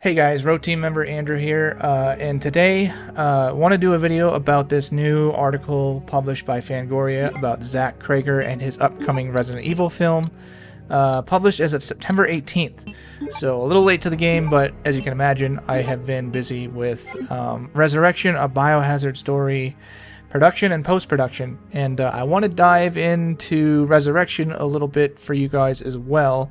Hey guys, Road Team member Andrew here, and today I want to do a video about this new article published by Fangoria about Zach Cregger and his upcoming Resident Evil film, published as of September 18th. So a little late to the game, but as you can imagine, I have been busy with Resurrection, a Biohazard story, production and post-production, and I want to dive into Resurrection a little bit for you guys as well.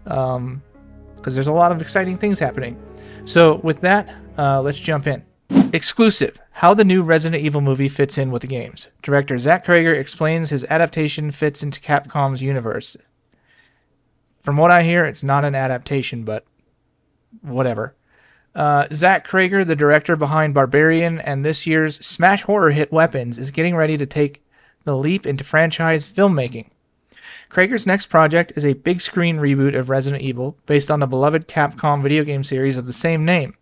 Because there's a lot of exciting things happening. So with that, let's jump in. Exclusive: how the new Resident Evil movie fits in with the games. Director Zach Cregger explains his adaptation fits into Capcom's universe. From what I hear, it's not an adaptation, but whatever. Zach Cregger, the director behind Barbarian and this year's smash horror hit Weapons, is getting ready to take the leap into franchise filmmaking. Cregger's next project is a big-screen reboot of Resident Evil, based on the beloved Capcom video game series of the same name.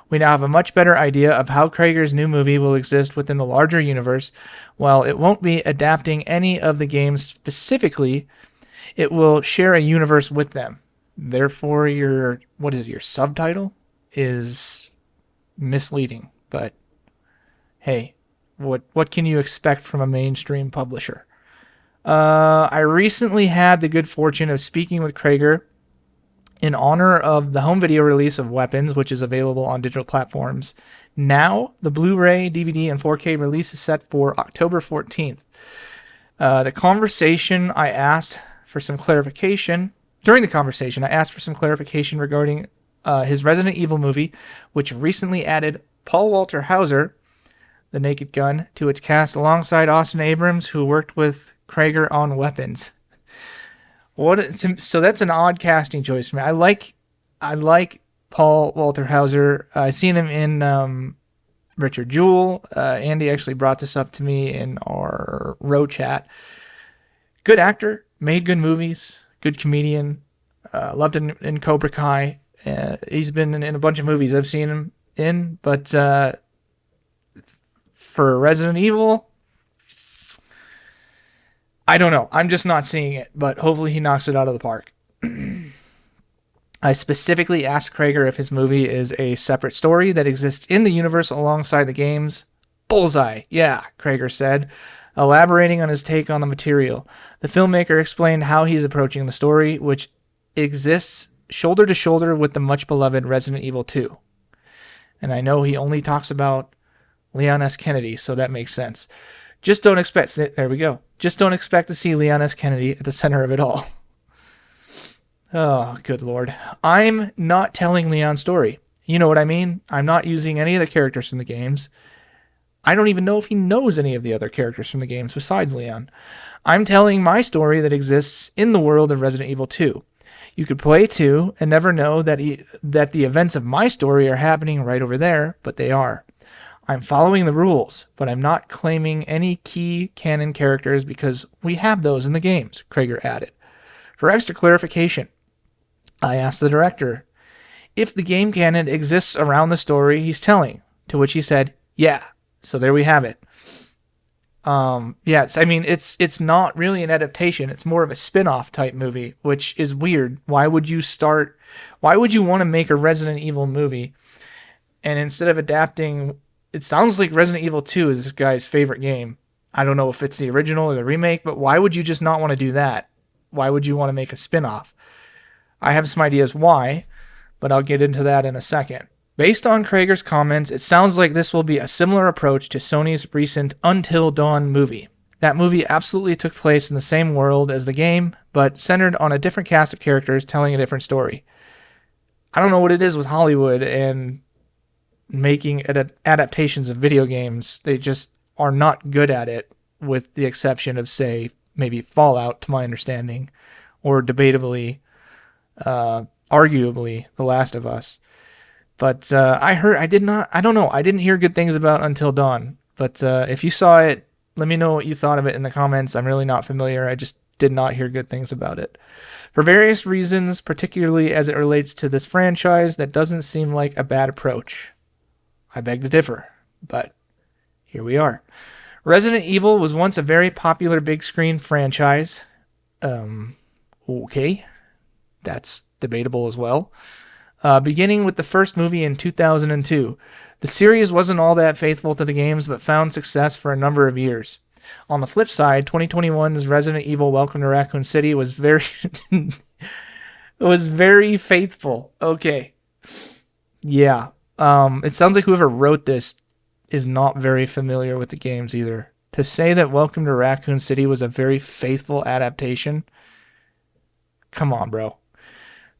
We now have a much better idea of how Cregger's new movie will exist within the larger universe. While it won't be adapting any of the games specifically, it will share a universe with them. Therefore, your subtitle is misleading. But hey, what can you expect from a mainstream publisher? I recently had the good fortune of speaking with Cregger in honor of the home video release of Weapons, which is available on digital platforms. Now, the Blu-ray, DVD, and 4K release is set for October 14th. During the conversation, I asked for some clarification regarding his Resident Evil movie, which recently added Paul Walter Hauser, the Naked Gun, to its cast alongside Austin Abrams, who worked with Cregger on Weapons. So that's an odd casting choice for me. I like Paul Walter Hauser. I seen him in Richard Jewell. Andy actually brought this up to me in our row chat. Good actor, made good movies, good comedian. Loved him in Cobra Kai. He's been in a bunch of movies I've seen him in, but for Resident Evil, I don't know. I'm just not seeing it, but hopefully he knocks it out of the park. I specifically asked Cregger if his movie is a separate story that exists in the universe alongside the games. Bullseye. Yeah, Cregger said, elaborating on his take on the material. The filmmaker explained how he's approaching the story, which exists shoulder to shoulder with the much beloved Resident Evil 2. And I know he only talks about Leon S. Kennedy, so that makes sense. Just don't expect to see Leon S. Kennedy at the center of it all. Oh, good lord. I'm not telling Leon's story. You know what I mean? I'm not using any of the characters from the games. I don't even know if he knows any of the other characters from the games besides Leon. I'm telling my story that exists in the world of Resident Evil 2. You could play 2 and never know that the events of my story are happening right over there, but they are. I'm following the rules, but I'm not claiming any key canon characters because we have those in the games, Cregger added. For extra clarification, I asked the director if the game canon exists around the story he's telling, to which he said, yeah. So there we have it. It's not really an adaptation. It's more of a spin-off type movie, which is weird. Why would you want to make a Resident Evil movie and instead of adapting... It sounds like Resident Evil 2 is this guy's favorite game. I don't know if it's the original or the remake, but why would you just not want to do that? Why would you want to make a spin-off? I have some ideas why, but I'll get into that in a second. Based on Cregger's comments, it sounds like this will be a similar approach to Sony's recent Until Dawn movie. That movie absolutely took place in the same world as the game, but centered on a different cast of characters telling a different story. I don't know what it is with Hollywood and making adaptations of video games. They just are not good at it, with the exception of, say, maybe Fallout, to my understanding, or debatably, arguably, The Last of Us. But I didn't hear good things about Until Dawn. But if you saw it, let me know what you thought of it in the comments. I'm really not familiar. I just did not hear good things about it. For various reasons, particularly as it relates to this franchise, that doesn't seem like a bad approach. I beg to differ, but here we are. Resident Evil was once a very popular big screen franchise. Okay, that's debatable as well. beginning with the first movie in 2002. The series wasn't all that faithful to the games, but found success for a number of years. On the flip side, 2021's Resident Evil Welcome to Raccoon City was very was very faithful. Okay. Yeah. It sounds like whoever wrote this is not very familiar with the games either. To say that Welcome to Raccoon City was a very faithful adaptation, come on, bro.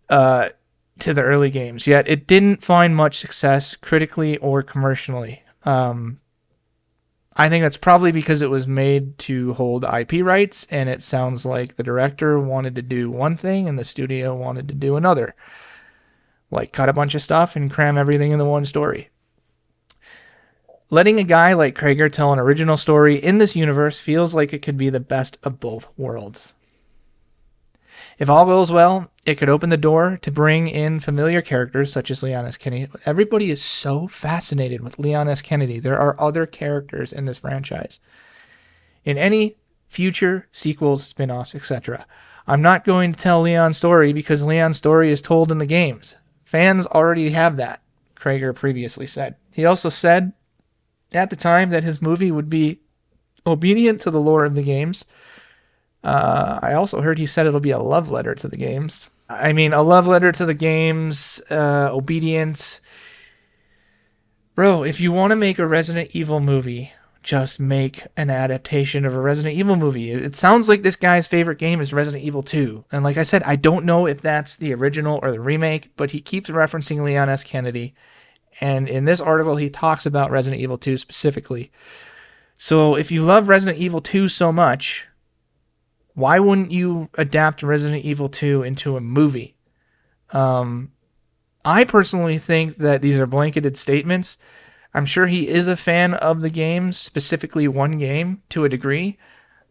To the early games, yet it didn't find much success critically or commercially. I think that's probably because it was made to hold IP rights, and it sounds like the director wanted to do one thing and the studio wanted to do another. Like cut a bunch of stuff and cram everything into one story. Letting a guy like Cregger tell an original story in this universe feels like it could be the best of both worlds. If all goes well, it could open the door to bring in familiar characters such as Leon S. Kennedy. Everybody is so fascinated with Leon S. Kennedy. There are other characters in this franchise. In any future sequels, spin-offs, etc. I'm not going to tell Leon's story because Leon's story is told in the games. Fans already have that, Cregger previously said. He also said at the time that his movie would be obedient to the lore of the games. I also heard he said it'll be a love letter to the games. I mean, a love letter to the games, obedience. Bro, if you want to make a Resident Evil movie, just make an adaptation of a Resident Evil movie. It sounds like this guy's favorite game is Resident Evil 2. And like I said, I don't know if that's the original or the remake, but he keeps referencing Leon S. Kennedy. And in this article, he talks about Resident Evil 2 specifically. So if you love Resident Evil 2 so much, why wouldn't you adapt Resident Evil 2 into a movie? I personally think that these are blanketed statements. I'm sure he is a fan of the games, specifically one game, to a degree.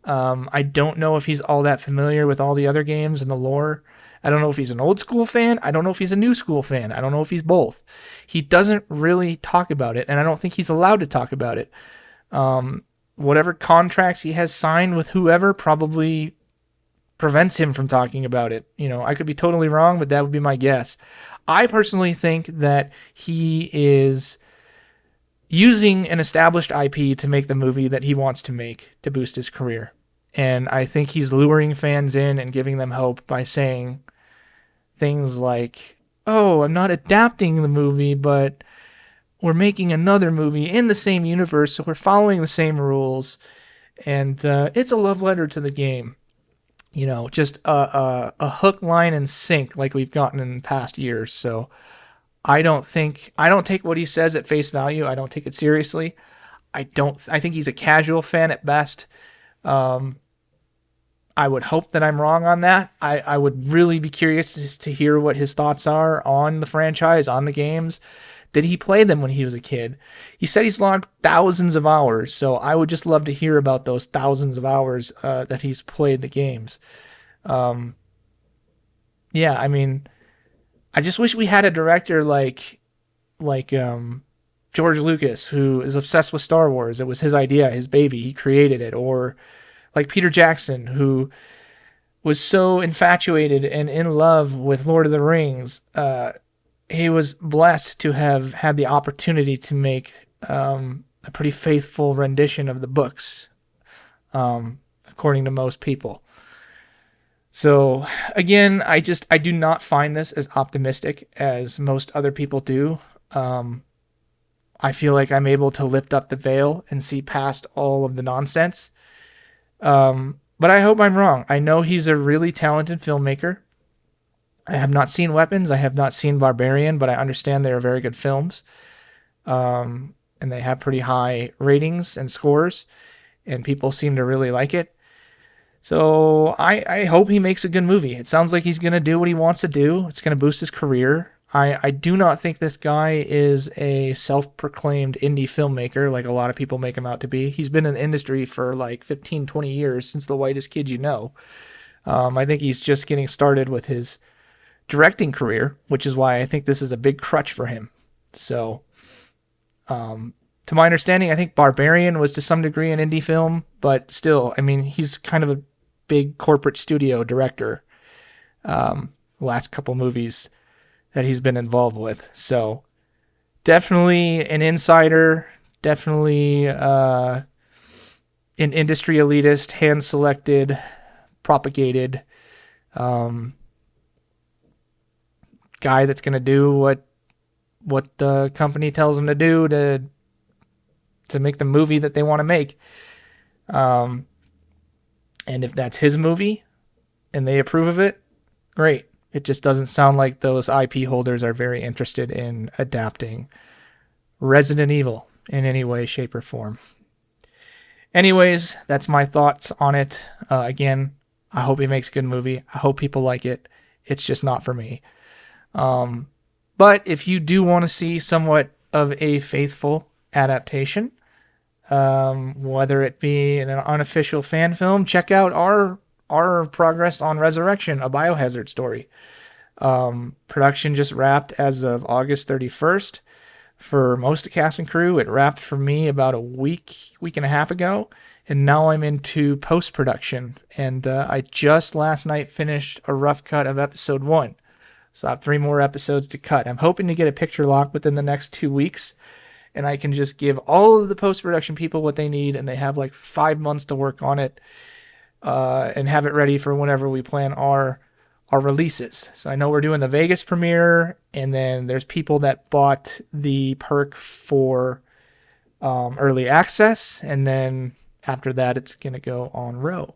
I don't know if he's all that familiar with all the other games and the lore. I don't know if he's an old school fan. I don't know if he's a new school fan. I don't know if he's both. He doesn't really talk about it, and I don't think he's allowed to talk about it. Whatever contracts he has signed with whoever probably prevents him from talking about it. You know, I could be totally wrong, but that would be my guess. I personally think that he is using an established IP to make the movie that he wants to make to boost his career. And I think he's luring fans in and giving them hope by saying things like, oh, I'm not adapting the movie, but we're making another movie in the same universe, so we're following the same rules. And it's a love letter to the game. You know, just a hook, line, and sink like we've gotten in past years. So I don't take what he says at face value. I don't take it seriously. I think he's a casual fan at best. I would hope that I'm wrong on that. I would really be curious to hear what his thoughts are on the franchise, on the games. Did he play them when he was a kid? He said he's logged thousands of hours, so I would just love to hear about those thousands of hours that he's played the games. Yeah, I mean, I just wish we had a director like George Lucas, who is obsessed with Star Wars. It was his idea, his baby. He created it. Or like Peter Jackson, who was so infatuated and in love with Lord of the Rings. He was blessed to have had the opportunity to make a pretty faithful rendition of the books, according to most people. So again, I do not find this as optimistic as most other people do. I feel like I'm able to lift up the veil and see past all of the nonsense. But I hope I'm wrong. I know he's a really talented filmmaker. I have not seen Weapons. I have not seen Barbarian, but I understand they are very good films. And they have pretty high ratings and scores, and people seem to really like it. So I hope he makes a good movie. It sounds like he's going to do what he wants to do. It's going to boost his career. I do not think this guy is a self-proclaimed indie filmmaker like a lot of people make him out to be. He's been in the industry for like 15, 20 years, since The Whitest Kid You Know. I think he's just getting started with his directing career, which is why I think this is a big crutch for him. So, to my understanding, I think Barbarian was to some degree an indie film, but still, I mean, he's kind of a big corporate studio director. Last couple movies that he's been involved with. So definitely an insider, definitely an industry elitist, hand-selected, propagated guy that's going to do what the company tells him to do to make the movie that they want to make. And if that's his movie and they approve of it, great. It just doesn't sound like those IP holders are very interested in adapting Resident Evil in any way, shape, or form. Anyways, that's my thoughts on it. Again, I hope he makes a good movie. I hope people like it. It's just not for me. But if you do want to see somewhat of a faithful adaptation, whether it be in an unofficial fan film, check out our progress on Resurrection, a Biohazard story. Production just wrapped as of August 31st. For most of the cast and crew, it wrapped for me about a week and a half ago, and now I'm into post-production, and I just last night finished a rough cut of episode 1, so I have 3 more episodes to cut. I'm hoping to get a picture lock within the next 2 weeks, and I can just give all of the post-production people what they need, and they have like 5 months to work on it, and have it ready for whenever we plan our releases. So I know we're doing the Vegas premiere, and then there's people that bought the perk for early access, and then after that it's going to go on Ro's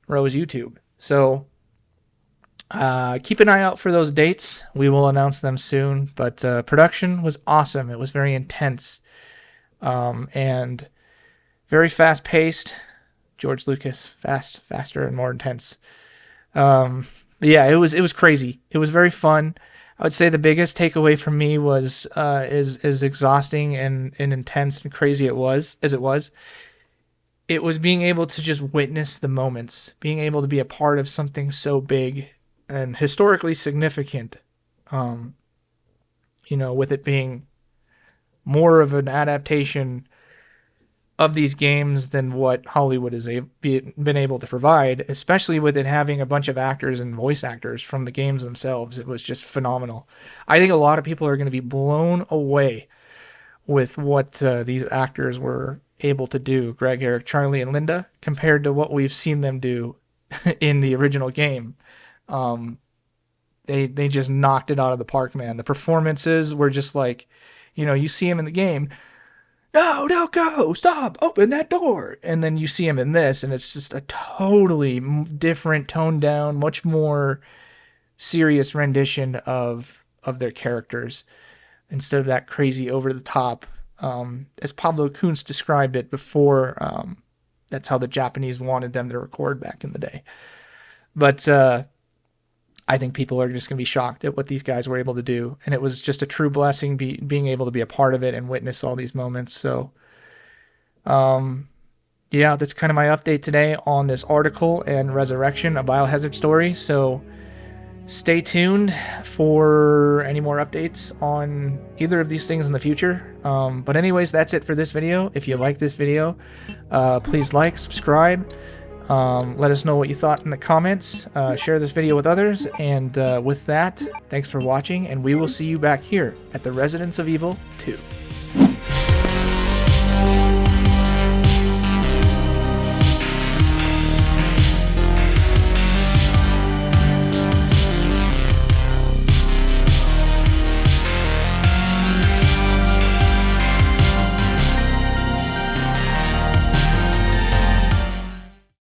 YouTube. So keep an eye out for those dates. We will announce them soon, but production was awesome. It was very intense and very fast-paced. George Lucas, faster, and more intense. Yeah, it was crazy. It was very fun. I would say the biggest takeaway from me was is exhausting and intense and crazy it was. It was being able to just witness the moments, being able to be a part of something so big and historically significant. With it being more of an adaptation of these games than what Hollywood has been able to provide, especially with it having a bunch of actors and voice actors from the games themselves. It was just phenomenal. I think a lot of people are going to be blown away with what these actors were able to do, Greg, Eric, Charlie, and Linda, compared to what we've seen them do in the original game. They just knocked it out of the park, man. The performances were just like, you see them in the game, no, don't go, stop, open that door. And then you see him in this, and it's just a totally different, toned down, much more serious rendition of their characters instead of that crazy over the top, as Pablo Kuntz described it before. That's how the Japanese wanted them to record back in the day. But I think people are just going to be shocked at what these guys were able to do. And it was just a true blessing being able to be a part of it and witness all these moments. So, yeah, that's kind of my update today on this article and Resurrection, a Biohazard story. So stay tuned for any more updates on either of these things in the future. But anyways, that's it for this video. If you like this video, please like, subscribe. Let us know what you thought in the comments. Share this video with others. And with that, thanks for watching, and we will see you back here at the Residence of Evil 2.